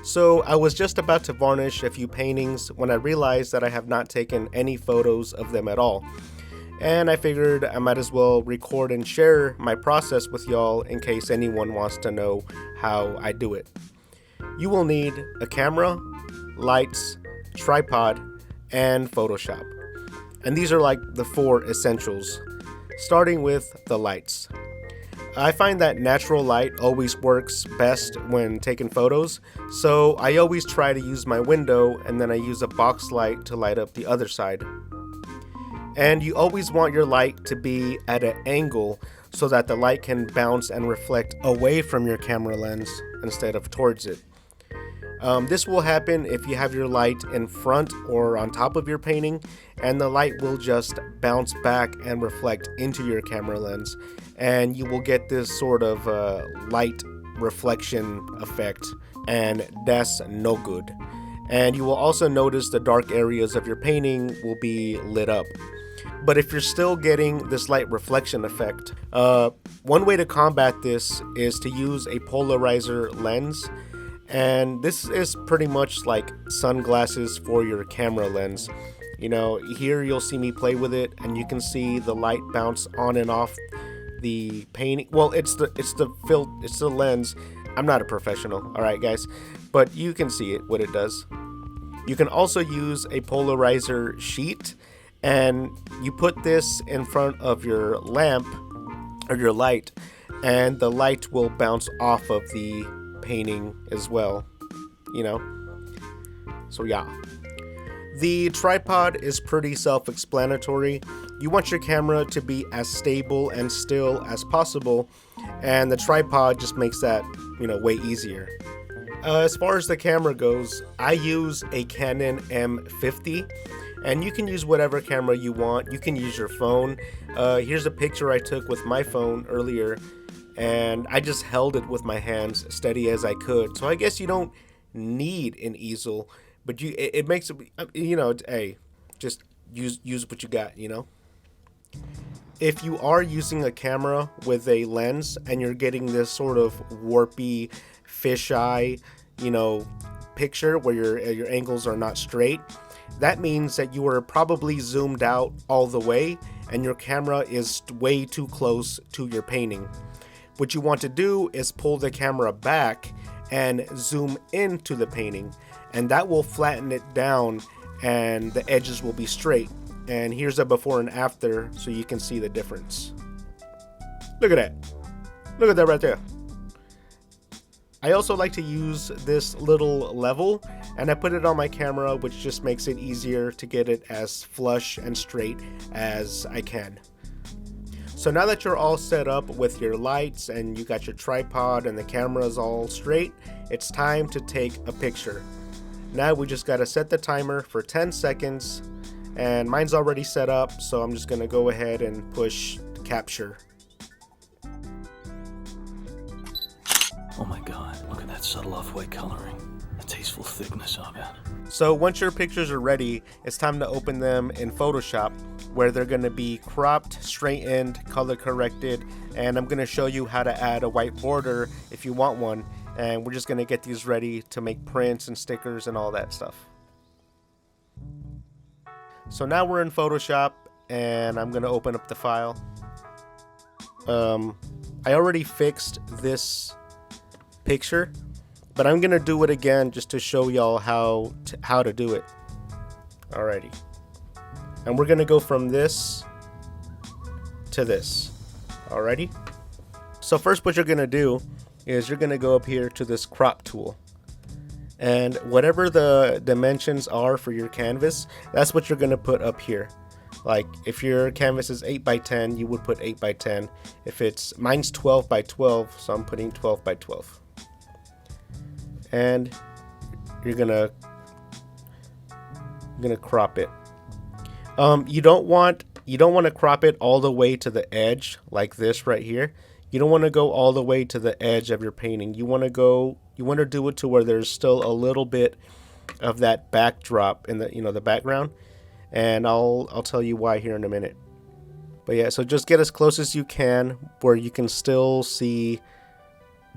So I was just about to varnish a few paintings when I realized that I have not taken any photos of them at all. And I figured I might as well record and share my process with y'all in case anyone wants to know how I do it. You will need a camera, lights, tripod, and Photoshop. And these are like the 4 essentials, starting with the lights. I find that natural light always works best when taking photos, so I always try to use my window and then I use a box light to light up the other side. And you always want your light to be at an angle so that the light can bounce and reflect away from your camera lens instead of towards it. This will happen if you have your light in front or on top of your painting, and the light will just bounce back and reflect into your camera lens, and you will get this sort of light reflection effect, and that's no good. And you will also notice the dark areas of your painting will be lit up. But if you're still getting this light reflection effect, one way to combat this is to use a polarizer lens. And this is pretty much like sunglasses for your camera lens. You know, here you'll see me play with it and you can see the light bounce on and off the painting. Well, it's the lens. I'm not a professional, all right guys, but you can see it, what it does. You can also use a polarizer sheet, and you put this in front of your lamp or your light, and the light will bounce off of the painting as well, you know. So yeah, the tripod is pretty self-explanatory. You want your camera to be as stable and still as possible, and the tripod just makes that, you know, way easier. As far as the camera goes, I use a Canon M50, and you can use whatever camera you want. You can use your phone. Here's a picture I took with my phone earlier, and I just held it with my hands steady as I could. So I guess you don't need an easel, but it makes it, you know, hey, just use what you got, you know. If you are using a camera with a lens and you're getting this sort of warpy fisheye, you know, picture where your angles are not straight, that means that you are probably zoomed out all the way and your camera is way too close to your painting. What you want to do is pull the camera back and zoom into the painting, and that will flatten it down and the edges will be straight. And here's a before and after so you can see the difference. Look at that. Look at that right there. I also like to use this little level, and I put it on my camera, which just makes it easier to get it as flush and straight as I can. So now that you're all set up with your lights and you got your tripod and the camera's all straight, it's time to take a picture. Now we just gotta set the timer for 10 seconds, and mine's already set up, so I'm just gonna go ahead and push capture. Oh my god, look at that subtle off-white coloring, the tasteful thickness of it. So once your pictures are ready, it's time to open them in Photoshop, where they're going to be cropped, straightened, color corrected, and I'm going to show you how to add a white border if you want one, and we're just going to get these ready to make prints and stickers and all that stuff. So now we're in Photoshop, and I'm going to open up the file. I already fixed this picture, but I'm gonna do it again just to show y'all how to do it. Alrighty, and we're gonna go from this to this. Alrighty, so first what you're gonna do is you're gonna go up here to this crop tool, and whatever the dimensions are for your canvas, that's what you're gonna put up here. Like if your canvas is 8 by 10, you would put 8 by 10. If it's, mine's 12 by 12, so I'm putting 12 by 12. And you're gonna crop it. You don't want to crop it all the way to the edge like this right here. You don't want to go all the way to the edge of your painting. You want to do it to where there's still a little bit of that backdrop in the, you know, the background. And I'll tell you why here in a minute. But yeah, so just get as close as you can where you can still see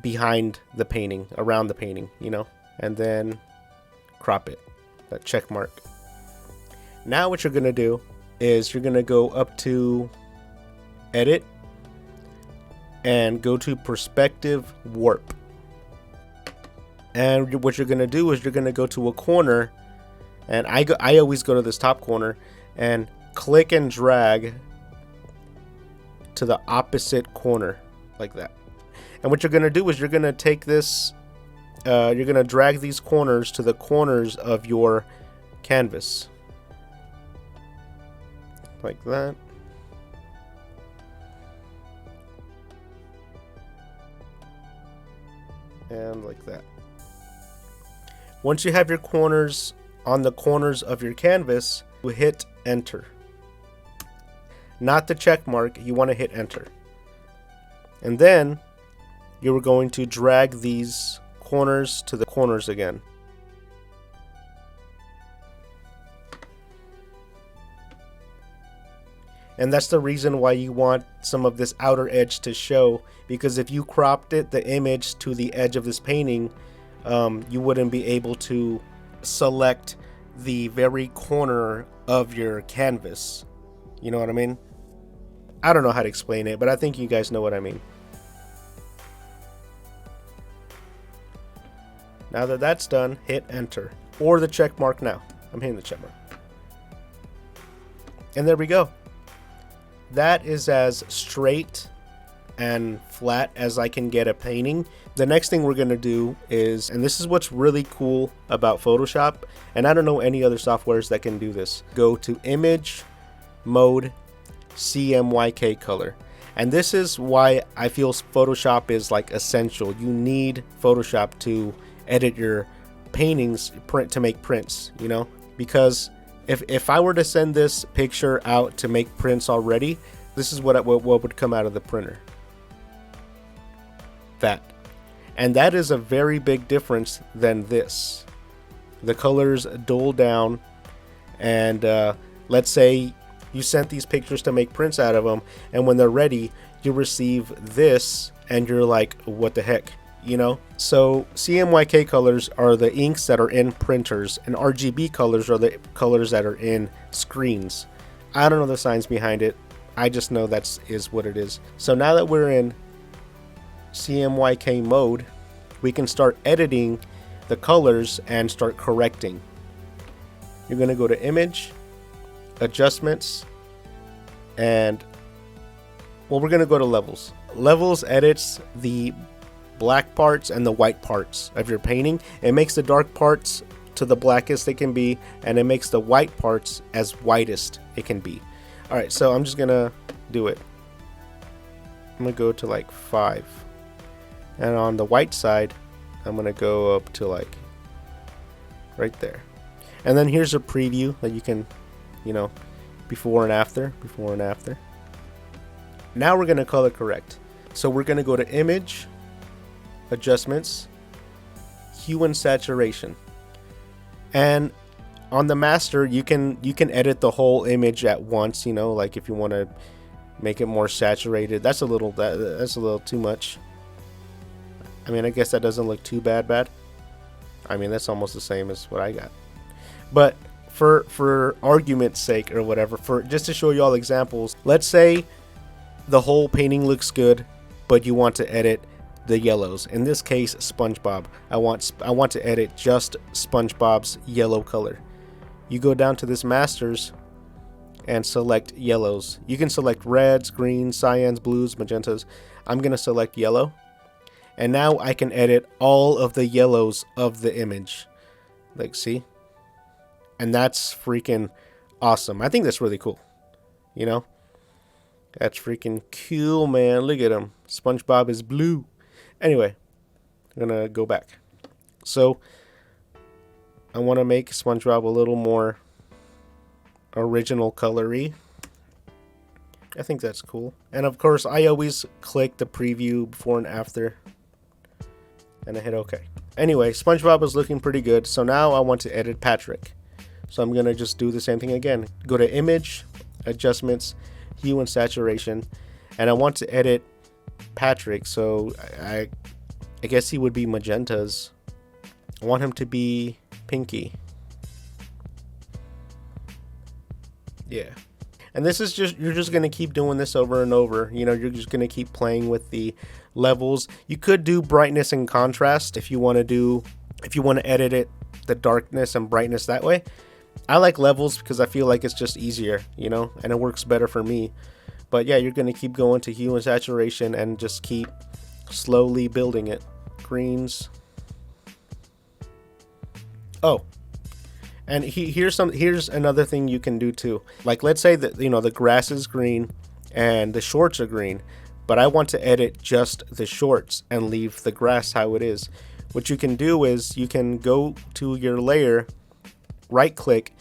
behind the painting, around the painting, you know. and then crop it, that check mark. Now what you're gonna do is you're gonna go up to edit and go to perspective warp. And what you're gonna do is you're gonna go to a corner, and I always go to this top corner and click and drag to the opposite corner like that. And what you're gonna do is you're gonna take this, you're gonna drag these corners to the corners of your canvas like that. And like that. Once you have your corners on the corners of your canvas, you hit enter. Not the check mark, you want to hit enter. And then you're going to drag these corners to the corners again. And that's the reason why you want some of this outer edge to show, because if you cropped it, the image to the edge of this painting, you wouldn't be able to select the very corner of your canvas. You know what I mean? I don't know how to explain it, but I think you guys know what I mean. Now that that's done, hit enter, or the check mark now. I'm hitting the check mark. And there we go. That is as straight and flat as I can get a painting. The next thing we're going to do is, and this is what's really cool about Photoshop, and I don't know any other softwares that can do this. Go to image, mode, CMYK color. And this is why I feel Photoshop is like essential. You need Photoshop to edit your paintings, to make prints, you know, because if I were to send this picture out to make prints already, this is what would come out of the printer. That. And that is a very big difference than this. The colors dull down, and let's say you sent these pictures to make prints out of them, and when they're ready, you receive this, and you're like, what the heck? You know? So CMYK colors are the inks that are in printers, and RGB colors are the colors that are in screens. I don't know the science behind it. I just know that is what it is. So now that we're in CMYK mode, we can start editing the colors and start correcting. You're going to go to image, adjustments, and well, we're going to go to levels. Levels edits the black parts and the white parts of your painting. It makes the dark parts to the blackest it can be, and it makes the white parts as whitest it can be. Alright, so I'm just gonna do it. I'm gonna go to like 5, and on the white side I'm gonna go up to like right there. And then here's a preview that you can, you know, before and after. Now we're gonna color correct. So we're gonna go to image, adjustments, hue and saturation, and on the master you can edit the whole image at once, you know, like if you want to make it more saturated. That's a little too much. I mean, I guess that doesn't look too bad. I mean, that's almost the same as what I got, but for argument's sake or whatever, for just to show you all examples, let's say the whole painting looks good, but you want to edit the yellows. In this case, SpongeBob. I want to edit just SpongeBob's yellow color. You go down to this masters and select yellows. You can select reds, greens, cyans, blues, magentas. I'm gonna select yellow, and now I can edit all of the yellows of the image. Like, see? And that's freaking awesome. I think that's really cool. You know? That's freaking cool, man. Look at him. SpongeBob is blue. Anyway, I'm gonna go back. So I want to make SpongeBob a little more original colory. I think that's cool. And of course, I always click the preview before and after, and I hit OK. Anyway, SpongeBob is looking pretty good. So now I want to edit Patrick. So I'm gonna just do the same thing again. Go to image, adjustments, hue and saturation, and I want to edit Patrick. So I guess he would be magentas. I want him to be pinky. Yeah. And this is just, you're just going to keep doing this over and over. You know, you're just going to keep playing with the levels. You could do brightness and contrast if you want to edit it, the darkness and brightness that way. I like levels because I feel like it's just easier, you know, and it works better for me. But yeah, you're going to keep going to hue and saturation and just keep slowly building it. Greens. Oh, and here's another thing you can do too. Like, let's say that, you know, the grass is green and the shorts are green, but I want to edit just the shorts and leave the grass how it is. What you can do is you can go to your layer, right click,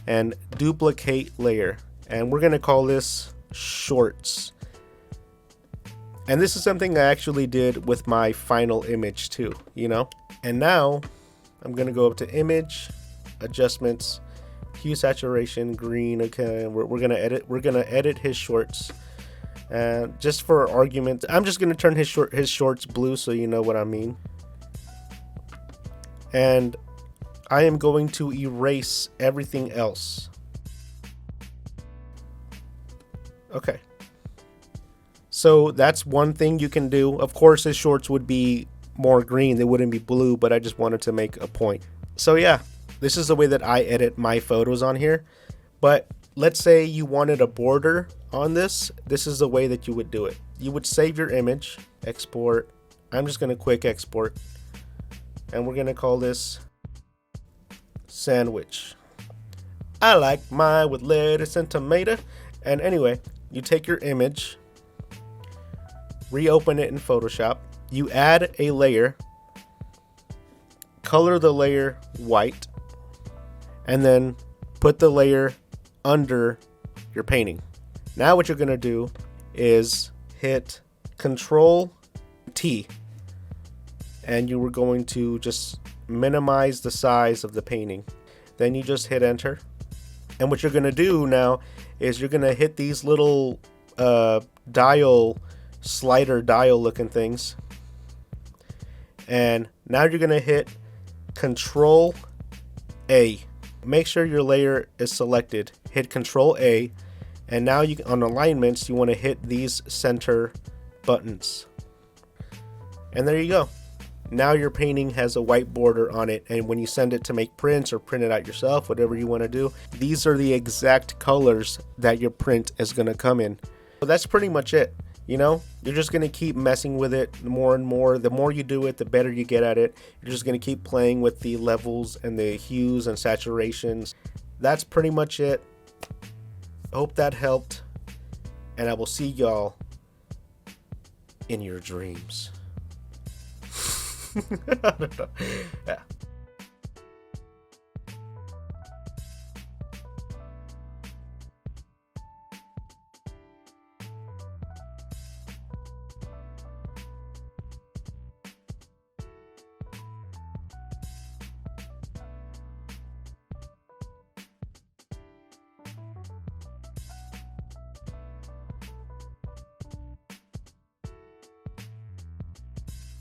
and duplicate layer. And we're going to call this shorts. And this is something I actually did with my final image too, you know. And now I'm going to go up to image, adjustments, hue saturation, green. Okay, we're gonna edit his shorts. And just for argument, I'm just gonna turn his shorts blue, so you know what I mean. And I am going to erase everything else. Okay. So that's one thing you can do. Of course, his shorts would be more green, they wouldn't be blue, but I just wanted to make a point. So yeah, this is the way that I edit my photos on here. But let's say you wanted a border on this. This is the way that you would do it. You would save your image, export. I'm just going to quick export. And we're going to call this sandwich. I like mine with lettuce and tomato. And anyway, you take your image, reopen it in Photoshop. You add a layer, color the layer white, and then put the layer under your painting. Now what you're going to do is hit Control T, and you were going to just minimize the size of the painting. Then you just hit enter. And what you're going to do now is you're going to hit these little slider dial looking things. And now you're going to hit Control A. Make sure your layer is selected. Hit Control A. And now you, on alignments, you want to hit these center buttons. And there you go. Now your painting has a white border on it, and when you send it to make prints or print it out yourself, whatever you want to do, these are the exact colors that your print is going to come in. So that's pretty much it. You know, you're just going to keep messing with it more and more. The more you do it, the better you get at it. You're just going to keep playing with the levels and the hues and saturations. That's pretty much it. I hope that helped, and I will see y'all in your dreams. I don't know. Yeah.